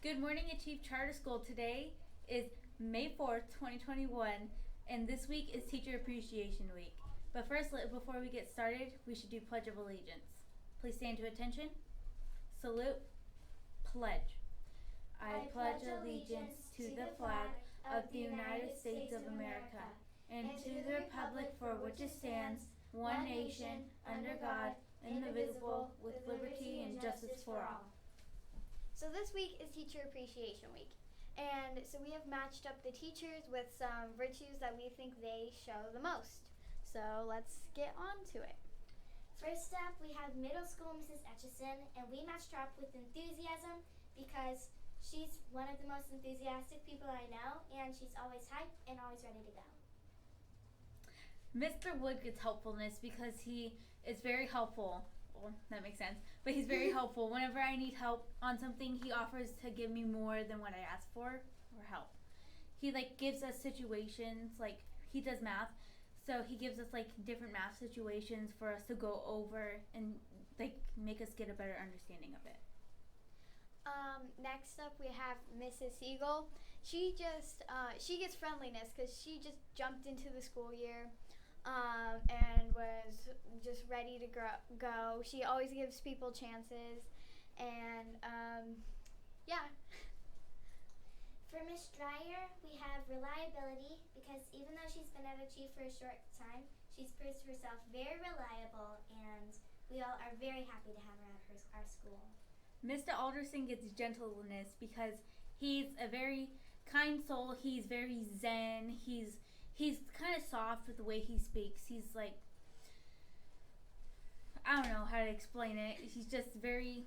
Good morning, Achieve Charter School. Today is May 4th, 2021, and this week is Teacher Appreciation Week. But first, before we get started, we should do Pledge of Allegiance. Please stand to attention. Salute. Pledge. I pledge allegiance to the flag of the United States of America and to the republic for which it stands, one nation, under God, indivisible, with liberty and justice for all. So this week is Teacher Appreciation Week. And so we have matched up the teachers with some virtues that we think they show the most. So let's get on to it. First up, we have middle school Mrs. Etchison, and we matched her up with enthusiasm because she's one of the most enthusiastic people I know, and she's always hyped and always ready to go. Mr. Wood gets helpfulness because he is very helpful. Well, that makes sense. But he's very helpful. Whenever I need help on something, he offers to give me more than what I ask for or help. He gives us situations, he does math. So he gives us different math situations for us to go over and make us get a better understanding of it. Next up we have Mrs. Siegel. She gets friendliness because she just jumped into the school year and was just ready to go. She always gives people chances, and yeah. For Miss Dreyer, we have reliability because even though she's been at Achieve for a short time, she's proved herself very reliable, and we all are very happy to have her at our school. Mr. Alderson gets gentleness because he's a very kind soul. He's very zen. He's kind of soft with the way he speaks. He's I don't know how to explain it. He's just very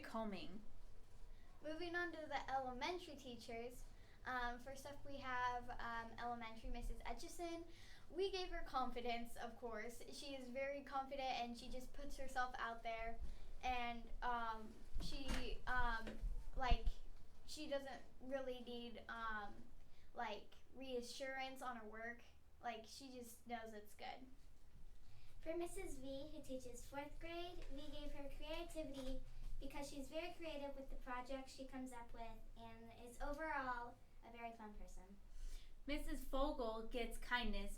calming. Moving on to the elementary teachers. First up we have elementary Mrs. Etchison. We gave her confidence, of course. She is very confident and she just puts herself out there, and she doesn't really need reassurance on her work. She just knows it's good. For Mrs. V, who teaches 4th grade, we gave her creativity because she's very creative with the projects she comes up with and is overall a very fun person. Mrs. Fogel gets kindness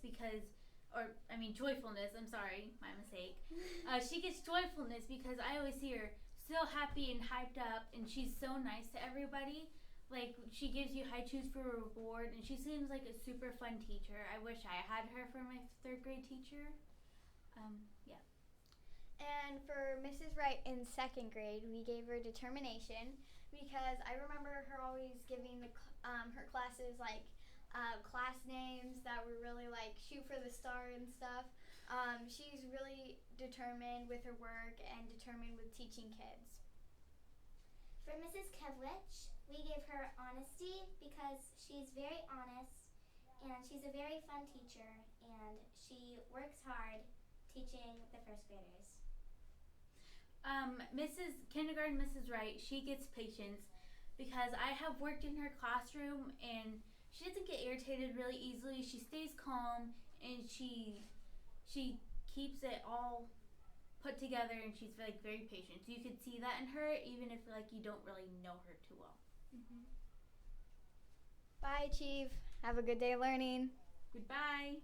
joyfulness. I'm sorry, my mistake. She gets joyfulness because I always see her so happy and hyped up, and she's so nice to everybody. She gives you high chews for a reward, and she seems like a super fun teacher. I wish I had her for my 3rd grade teacher. Yeah. And for Mrs. Wright in 2nd grade, we gave her determination because I remember her always giving her classes class names that were really shoot for the star and stuff. She's really determined with her work and determined with teaching kids. For Mrs. Kevlich, we gave her honesty because she's very honest and she's a very fun teacher, and she works hard teaching the 1st graders. Kindergarten Mrs. Wright, she gets patience because I have worked in her classroom, and she doesn't get irritated really easily. She stays calm, and she keeps it all put together, and she's very patient. So you could see that in her, even if you don't really know her too well. Bye, Achieve. Have a good day learning. Goodbye.